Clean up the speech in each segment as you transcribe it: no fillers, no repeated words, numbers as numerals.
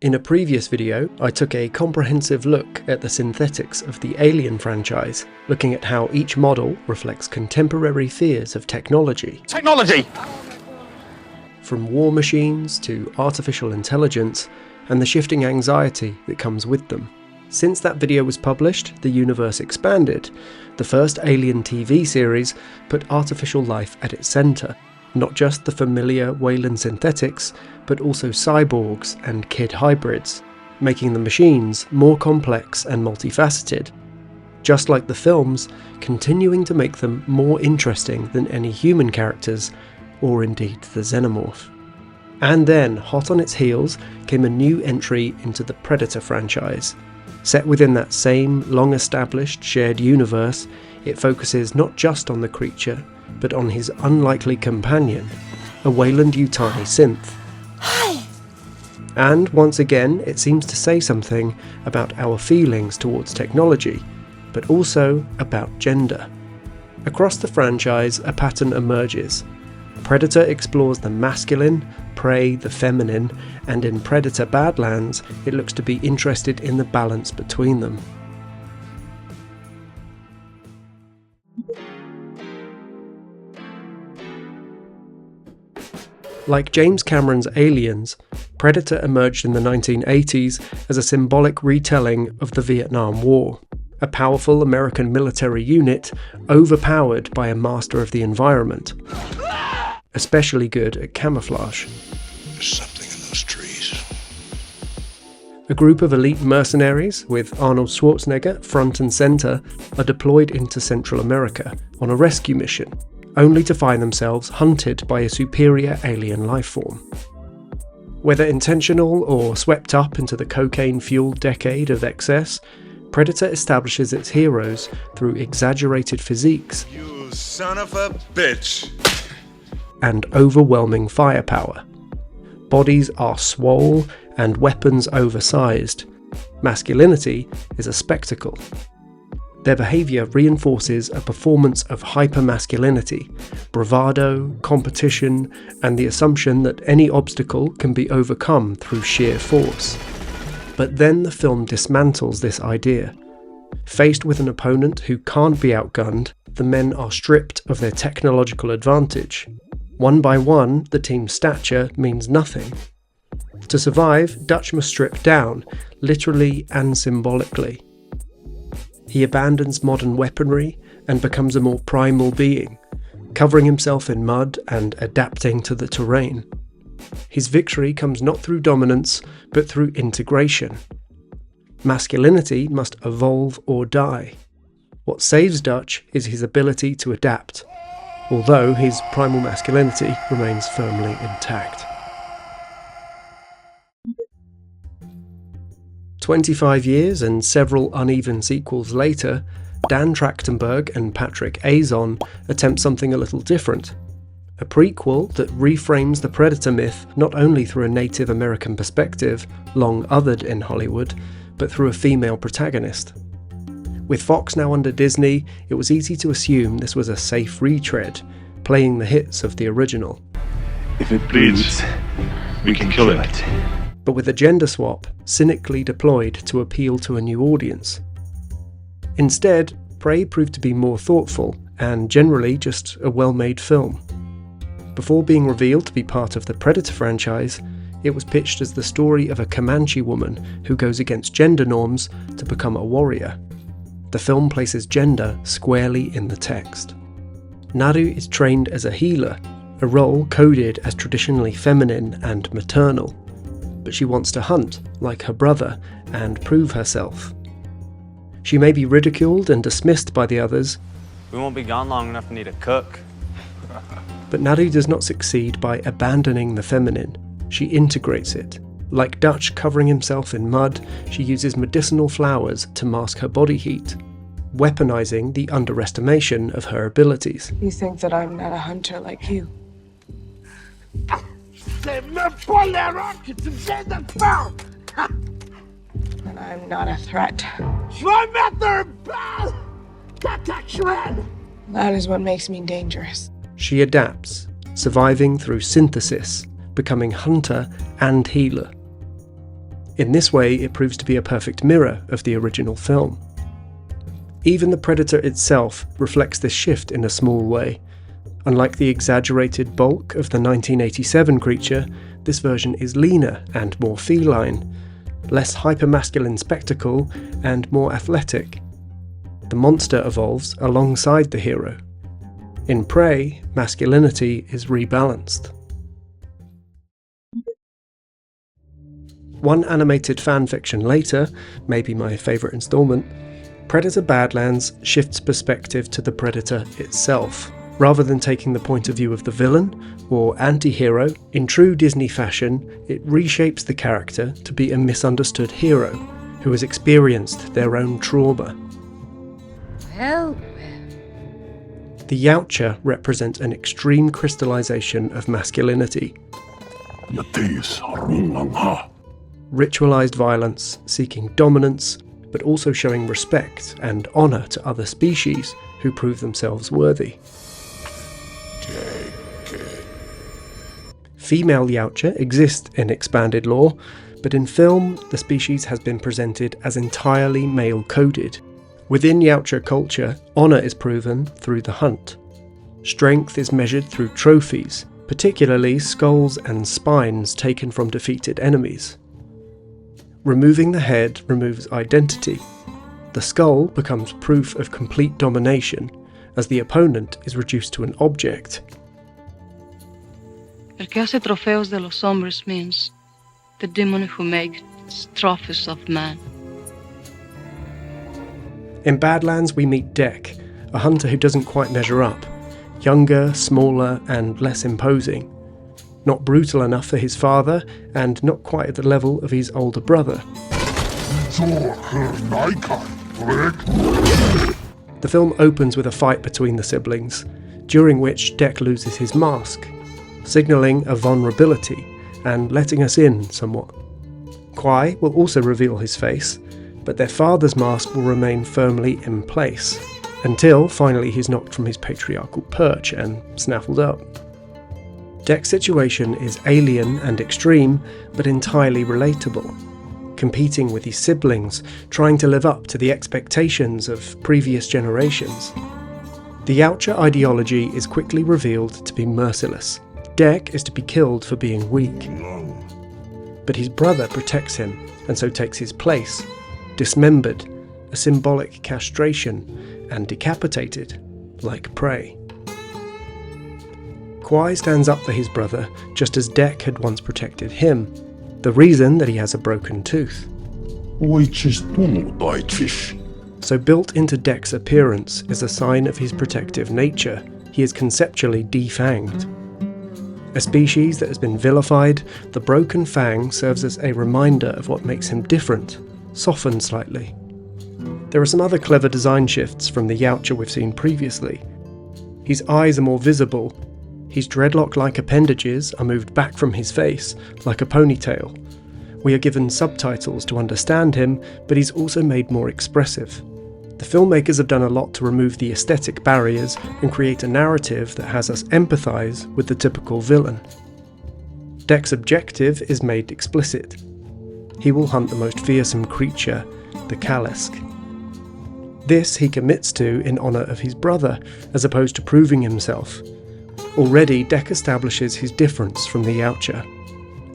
In a previous video, I took a comprehensive look at the synthetics of the Alien franchise, looking at how each model reflects contemporary fears of technology. From war machines to artificial intelligence, and the shifting anxiety that comes with them. Since that video was published, the universe expanded. The first Alien TV series put artificial life at its centre. Not just the familiar Weyland synthetics, but also cyborgs and kid hybrids, making the machines more complex and multifaceted. Just like the films, continuing to make them more interesting than any human characters, or indeed the xenomorph. And then, hot on its heels, came a new entry into the Predator franchise. Set within that same long-established shared universe, it focuses not just on the creature, but on his unlikely companion, a Weyland-Yutani synth. Hi. And once again, it seems to say something about our feelings towards technology, but also about gender. Across the franchise, a pattern emerges. Predator explores the masculine, Prey the feminine, and in Predator Badlands, it looks to be interested in the balance between them. Like James Cameron's Aliens, Predator emerged in the 1980s as a symbolic retelling of the Vietnam War, a powerful American military unit overpowered by a master of the environment, especially good at camouflage. There's something in those trees. A group of elite mercenaries, with Arnold Schwarzenegger front and centre, are deployed into Central America on a rescue mission, only to find themselves hunted by a superior alien lifeform. Whether intentional or swept up into the cocaine-fueled decade of excess, Predator establishes its heroes through exaggerated physiques, You son of a bitch! and overwhelming firepower. Bodies are swole and weapons oversized. Masculinity is a spectacle. Their behaviour reinforces a performance of hypermasculinity, bravado, competition, and the assumption that any obstacle can be overcome through sheer force. But then the film dismantles this idea. Faced with an opponent who can't be outgunned, the men are stripped of their technological advantage. One by one, the team's stature means nothing. To survive, Dutch must strip down, literally and symbolically. He abandons modern weaponry and becomes a more primal being, covering himself in mud and adapting to the terrain. His victory comes not through dominance, but through integration. Masculinity must evolve or die. What saves Dutch is his ability to adapt, although his primal masculinity remains firmly intact. 25 years and several uneven sequels later, Dan Trachtenberg and Patrick Azon attempt something a little different. A prequel that reframes the Predator myth not only through a Native American perspective, long othered in Hollywood, but through a female protagonist. With Fox now under Disney, it was easy to assume this was a safe retread, playing the hits of the original. If it bleeds, we can kill it. But with a gender swap cynically deployed to appeal to a new audience. Instead, Prey proved to be more thoughtful and generally just a well-made film. Before being revealed to be part of the Predator franchise, it was pitched as the story of a Comanche woman who goes against gender norms to become a warrior. The film places gender squarely in the text. Naru is trained as a healer, a role coded as traditionally feminine and maternal. But she wants to hunt, like her brother, and prove herself. She may be ridiculed and dismissed by the others. We won't be gone long enough to need a cook. But Naru does not succeed by abandoning the feminine. She integrates it. Like Dutch covering himself in mud, she uses medicinal flowers to mask her body heat, weaponizing the underestimation of her abilities. You think that I'm not a hunter like you? And I'm not a threat. That is what makes me dangerous. She adapts, surviving through synthesis, becoming hunter and healer. In this way, it proves to be a perfect mirror of the original film. Even the Predator itself reflects this shift in a small way. Unlike the exaggerated bulk of the 1987 creature, this version is leaner and more feline, less hypermasculine spectacle, and more athletic. The monster evolves alongside the hero. In Prey, masculinity is rebalanced. One animated fanfiction later, maybe my favourite instalment, Predator Badlands shifts perspective to the Predator itself. Rather than taking the point of view of the villain or anti-hero, in true Disney fashion, it reshapes the character to be a misunderstood hero who has experienced their own trauma. Well. The Yautja represent an extreme crystallization of masculinity. Ritualized violence, seeking dominance, but also showing respect and honor to other species who prove themselves worthy. Female Yautja exist in expanded lore, but in film, the species has been presented as entirely male-coded. Within Yautja culture, honor is proven through the hunt. Strength is measured through trophies, particularly skulls and spines taken from defeated enemies. Removing the head removes identity. The skull becomes proof of complete domination, as the opponent is reduced to an object. El que hace trofeos de los hombres means the demon who makes trophies of man. In Badlands we meet Dek, a hunter who doesn't quite measure up. Younger, smaller, and less imposing. Not brutal enough for his father, and not quite at the level of his older brother. The film opens with a fight between the siblings, during which Dek loses his mask, signalling a vulnerability and letting us in somewhat. Kwai will also reveal his face, but their father's mask will remain firmly in place, until finally he's knocked from his patriarchal perch and snaffled up. Dek's situation is alien and extreme, but entirely relatable. Competing with his siblings, trying to live up to the expectations of previous generations. The Yautja ideology is quickly revealed to be merciless. Dek is to be killed for being weak. But his brother protects him, and so takes his place, dismembered, a symbolic castration, and decapitated, like Prey. Kwai stands up for his brother, just as Dek had once protected him, the reason that he has a broken tooth. So built into Dek's appearance is a sign of his protective nature. He is conceptually defanged. A species that has been vilified, the broken fang serves as a reminder of what makes him different, softened slightly. There are some other clever design shifts from the Yautja we've seen previously. His eyes are more visible. His dreadlock-like appendages are moved back from his face, like a ponytail. We are given subtitles to understand him, but he's also made more expressive. The filmmakers have done a lot to remove the aesthetic barriers and create a narrative that has us empathise with the typical villain. Dek's objective is made explicit. He will hunt the most fearsome creature, the Kalisk. This he commits to in honour of his brother, as opposed to proving himself. Already, Dek establishes his difference from the Yautja.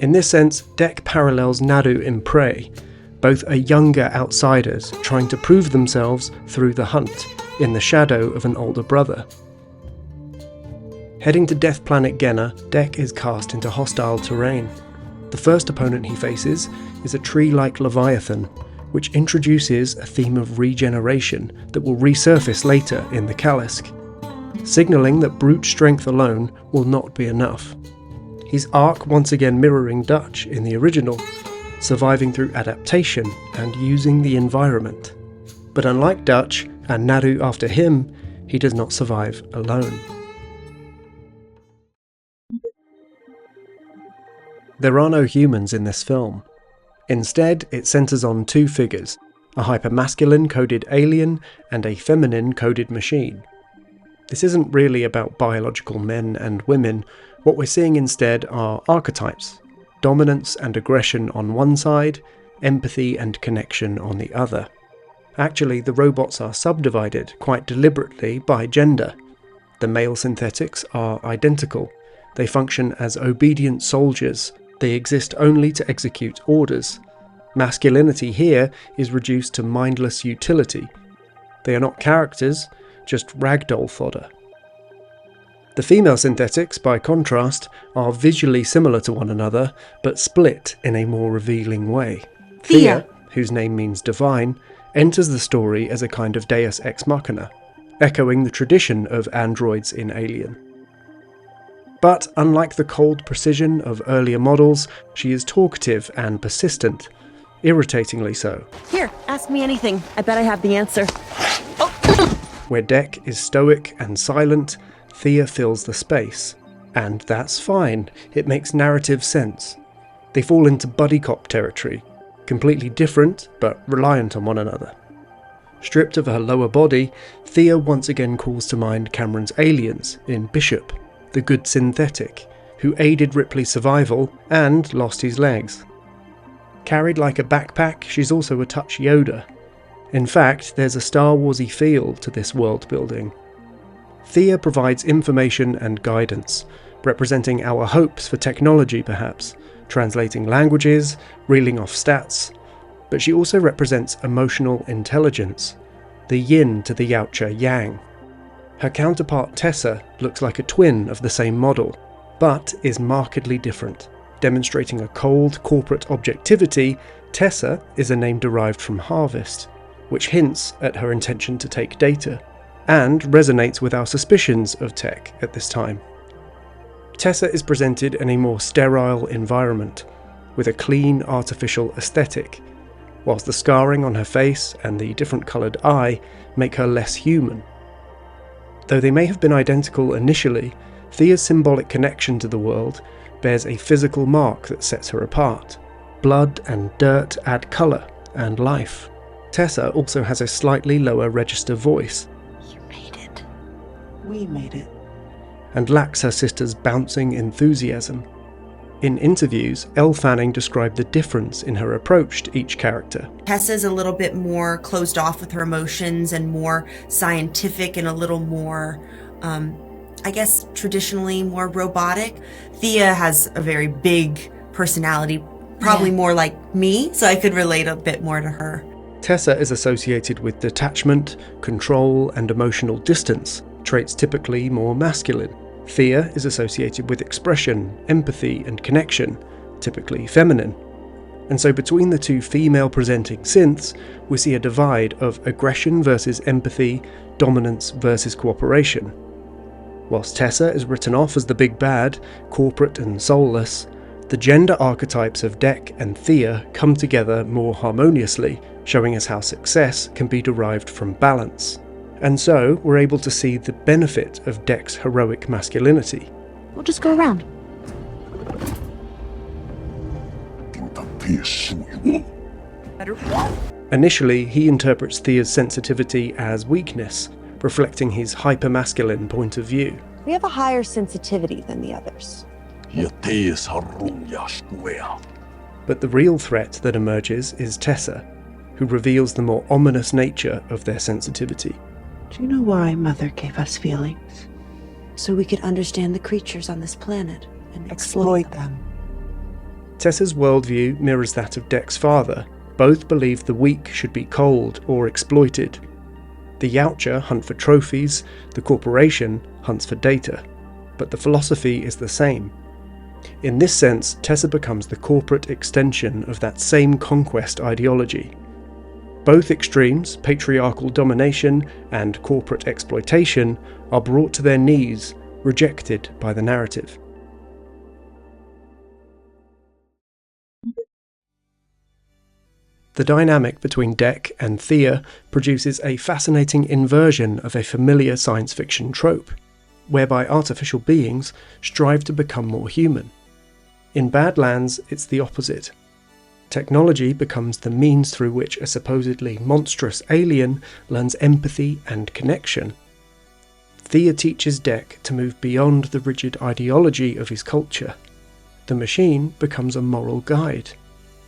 In this sense, Dek parallels Naru in Prey. Both are younger outsiders trying to prove themselves through the hunt, in the shadow of an older brother. Heading to Death Planet Genna, Dek is cast into hostile terrain. The first opponent he faces is a tree-like leviathan, which introduces a theme of regeneration that will resurface later in the Kalisk, signalling that brute strength alone will not be enough. His arc once again mirroring Dutch in the original, surviving through adaptation and using the environment. But unlike Dutch, and Naru after him, he does not survive alone. There are no humans in this film. Instead, it centres on two figures, a hypermasculine coded alien and a feminine coded machine. This isn't really about biological men and women. What we're seeing instead are archetypes, dominance and aggression on one side, empathy and connection on the other. Actually, the robots are subdivided quite deliberately by gender. The male synthetics are identical. They function as obedient soldiers. They exist only to execute orders. Masculinity here is reduced to mindless utility. They are not characters, just ragdoll fodder. The female synthetics, by contrast, are visually similar to one another, but split in a more revealing way. Thea, whose name means divine, enters the story as a kind of deus ex machina, echoing the tradition of androids in Alien. But unlike the cold precision of earlier models, she is talkative and persistent, irritatingly so. Here, ask me anything. I bet I have the answer. Where Dek is stoic and silent, Thea fills the space. And that's fine, it makes narrative sense. They fall into buddy cop territory, completely different but reliant on one another. Stripped of her lower body, Thea once again calls to mind Cameron's aliens in Bishop, the good synthetic, who aided Ripley's survival and lost his legs. Carried like a backpack, she's also a touch Yoda. In fact, there's a Star Warsy feel to this world building. Thea provides information and guidance, representing our hopes for technology perhaps, translating languages, reeling off stats, but she also represents emotional intelligence, the yin to the Yautja yang. Her counterpart Tessa looks like a twin of the same model, but is markedly different. Demonstrating a cold corporate objectivity, Tessa is a name derived from Harvest, which hints at her intention to take data, and resonates with our suspicions of tech at this time. Tessa is presented in a more sterile environment, with a clean artificial aesthetic, whilst the scarring on her face and the different coloured eye make her less human. Though they may have been identical initially, Thea's symbolic connection to the world bears a physical mark that sets her apart. Blood and dirt add colour and life. Tessa also has a slightly lower register voice. You made it. We made it. And lacks her sister's bouncing enthusiasm. In interviews, Elle Fanning described the difference in her approach to each character. Tessa's a little bit more closed off with her emotions and more scientific and a little more, I guess, traditionally more robotic. Thea has a very big personality, probably more like me, so I could relate a bit more to her. Tessa is associated with detachment, control, and emotional distance, traits typically more masculine. Thea is associated with expression, empathy, and connection, typically feminine. And so between the two female-presenting synths, we see a divide of aggression versus empathy, dominance versus cooperation. Whilst Tessa is written off as the big bad, corporate and soulless, the gender archetypes of Dek and Thea come together more harmoniously, showing us how success can be derived from balance. And so, we're able to see the benefit of Dek's heroic masculinity. We'll just go around. Initially, he interprets Thea's sensitivity as weakness, reflecting his hyper-masculine point of view. We have a higher sensitivity than the others. But the real threat that emerges is Tessa, who reveals the more ominous nature of their sensitivity. Do you know why Mother gave us feelings? So we could understand the creatures on this planet and Exploit them. Tessa's worldview mirrors that of Dek's father. Both believe the weak should be cold or exploited. The Yautja hunt for trophies, the corporation hunts for data, but the philosophy is the same. In this sense, Tessa becomes the corporate extension of that same conquest ideology. Both extremes, patriarchal domination and corporate exploitation, are brought to their knees, rejected by the narrative. The dynamic between Dek and Thea produces a fascinating inversion of a familiar science fiction trope, whereby artificial beings strive to become more human. In Badlands, it's the opposite. Technology becomes the means through which a supposedly monstrous alien learns empathy and connection. Thea teaches Dek to move beyond the rigid ideology of his culture. The machine becomes a moral guide.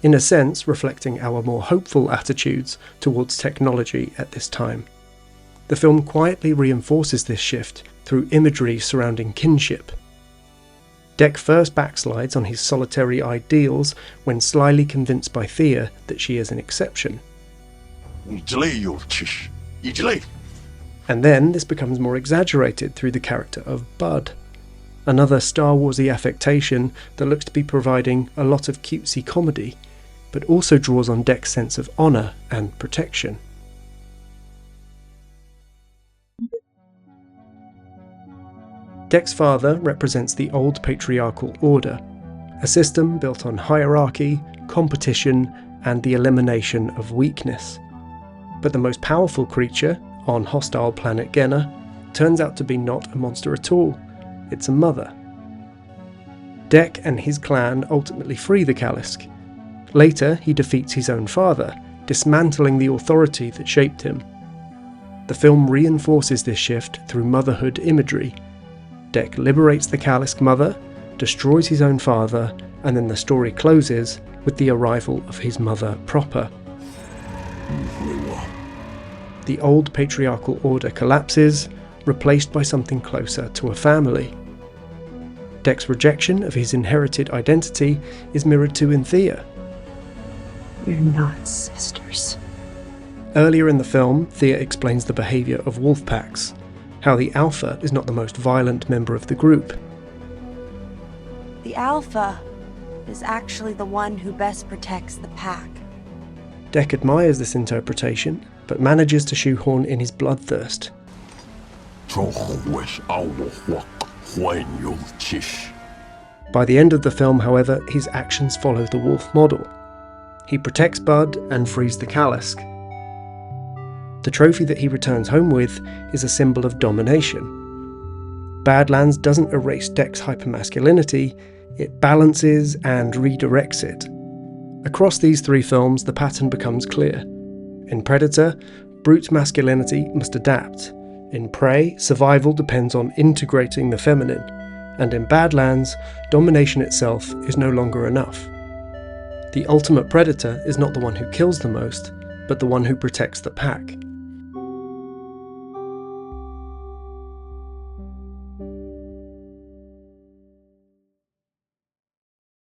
in a sense reflecting our more hopeful attitudes towards technology at this time. The film quietly reinforces this shift through imagery surrounding kinship. Dec first backslides on his solitary ideals when slyly convinced by Thea that she is an exception. And then this becomes more exaggerated through the character of Bud, another Star Warsy affectation that looks to be providing a lot of cutesy comedy, but also draws on Dec's sense of honour and protection. Dec's father represents the old patriarchal order, a system built on hierarchy, competition, and the elimination of weakness. But the most powerful creature, on hostile planet Genna, turns out to be not a monster at all, it's a mother. Dec and his clan ultimately free the Kalisk. Later, he defeats his own father, dismantling the authority that shaped him. The film reinforces this shift through motherhood imagery. Dec liberates the Kalisk mother, destroys his own father, and then the story closes with the arrival of his mother proper. The old patriarchal order collapses, replaced by something closer to a family. Dec's rejection of his inherited identity is mirrored too in Thea. We're not sisters. Earlier in the film, Thea explains the behaviour of wolf packs, how the Alpha is not the most violent member of the group. The Alpha is actually the one who best protects the pack. Dec admires this interpretation, but manages to shoehorn in his bloodthirst. By the end of the film, however, his actions follow the wolf model. He protects Bud and frees the Kalisk. The trophy that he returns home with is a symbol of domination. Badlands doesn't erase Dec's hypermasculinity, it balances and redirects it. Across these three films, the pattern becomes clear. In Predator, brute masculinity must adapt. In Prey, survival depends on integrating the feminine. And in Badlands, domination itself is no longer enough. The ultimate predator is not the one who kills the most, but the one who protects the pack.